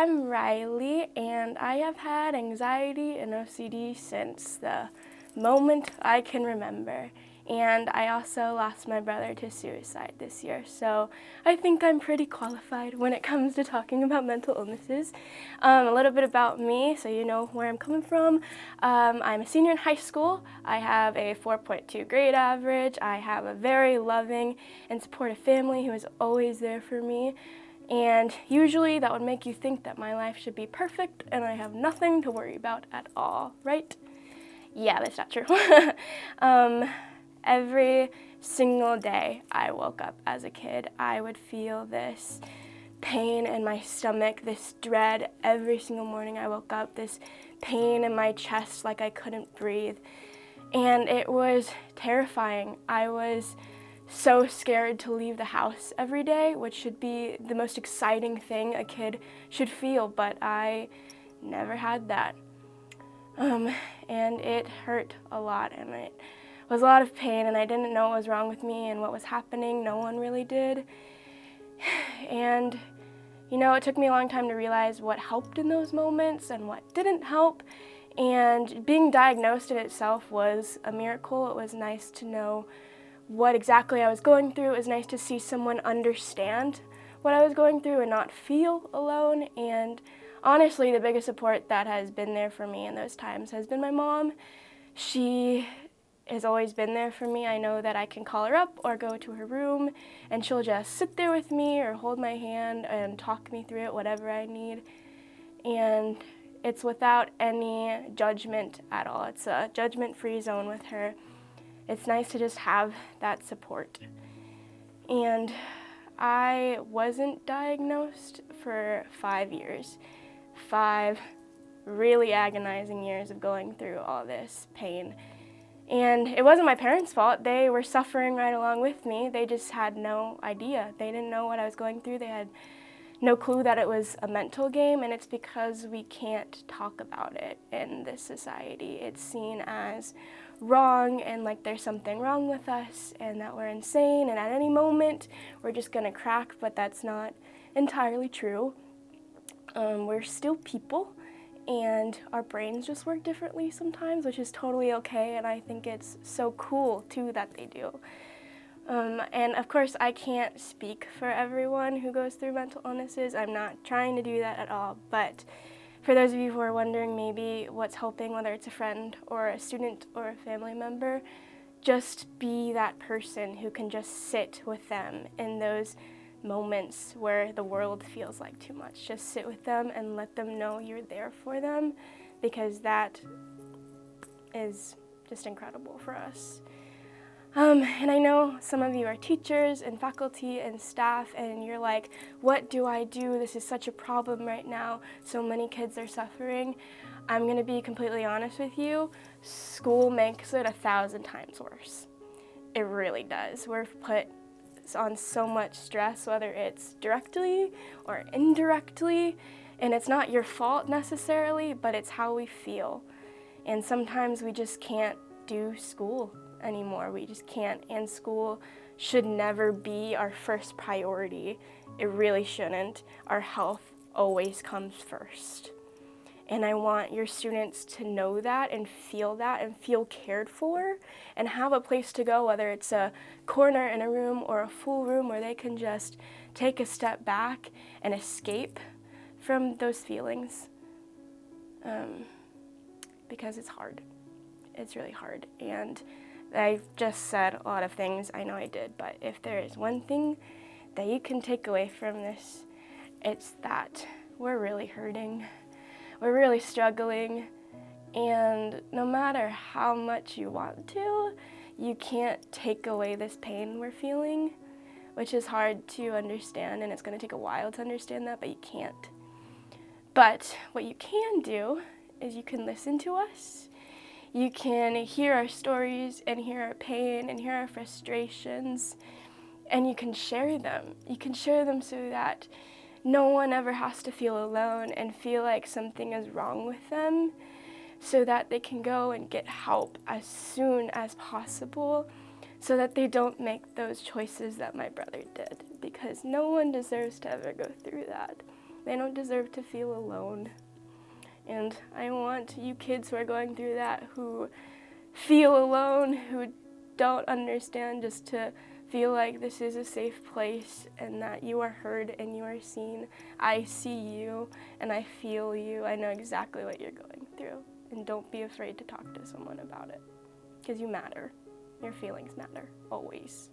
I'm Rylee, and I have had anxiety and OCD since the moment I can remember. And I also lost my brother to suicide this year, so I think I'm pretty qualified when it comes to talking about mental illnesses. A little bit about me, so you know where I'm coming from. I'm a senior in high school. I have a 4.2 grade average. I have a very loving and supportive family who is always there for me. And usually that would make you think that my life should be perfect and I have nothing to worry about at all, right? Yeah, that's not true. Every single day I woke up as a kid, I would feel this pain in my stomach, this dread every single morning I woke up, this pain in my chest like I couldn't breathe. And it was terrifying. I was so scared to leave the house every day, which should be the most exciting thing a kid should feel, but I never had that. And it hurt a lot, and it was a lot of pain, and I didn't know what was wrong with me and what was happening. No one really did. And, you know, it took me a long time to realize what helped in those moments and what didn't help. And being diagnosed in itself was a miracle. It was nice to know what exactly I was going through. It was nice to see someone understand what I was going through and not feel alone. And honestly, the biggest support that has been there for me in those times has been my mom. She has always been there for me. I know that I can call her up or go to her room and she'll just sit there with me or hold my hand and talk me through it, whatever I need. And it's without any judgment at all. It's a judgment-free zone with her. It's nice to just have that support. And I wasn't diagnosed for 5 years. 5 really agonizing years of going through all this pain. And it wasn't my parents' fault. They were suffering right along with me. They just had no idea. They didn't know what I was going through. They had no clue that it was a mental game, and it's because we can't talk about it in this society. It's seen as wrong and like there's something wrong with us and that we're insane and at any moment we're just gonna crack, but that's not entirely true. We're still people and our brains just work differently sometimes, which is totally okay, and I think it's so cool too that they do. And of course I can't speak for everyone who goes through mental illnesses. I'm not trying to do that at all, but for those of you who are wondering maybe what's helping, whether it's a friend or a student or a family member, just be that person who can just sit with them in those moments where the world feels like too much. Just sit with them and let them know you're there for them, because that is just incredible for us. And I know some of you are teachers and faculty and staff, and you're like, what do I do? This is such a problem right now. So many kids are suffering. I'm gonna be completely honest with you. School makes it 1,000 times worse. It really does. We're put on so much stress, whether it's directly or indirectly, and it's not your fault necessarily, but it's how we feel. And sometimes we just can't do school anymore. We just can't, and school should never be our first priority. It really shouldn't. Our health always comes first. And I want your students to know that and feel cared for and have a place to go, whether it's a corner in a room or a full room where they can just take a step back and escape from those feelings. Because it's hard. It's really hard. And I just said a lot of things, I know I did, but if there is one thing that you can take away from this, it's that we're really hurting, we're really struggling, and no matter how much you want to, you can't take away this pain we're feeling, which is hard to understand, and it's going to take a while to understand that, but you can't. But what you can do is you can listen to us. You can hear our stories and hear our pain and hear our frustrations, and you can share them. You can share them so that no one ever has to feel alone and feel like something is wrong with them, so that they can go and get help as soon as possible, so that they don't make those choices that my brother did, because no one deserves to ever go through that. They don't deserve to feel alone. And I want you kids who are going through that, who feel alone, who don't understand, just to feel like this is a safe place and that you are heard and you are seen. I see you and I feel you. I know exactly what you're going through. And don't be afraid to talk to someone about it, because you matter. Your feelings matter, always.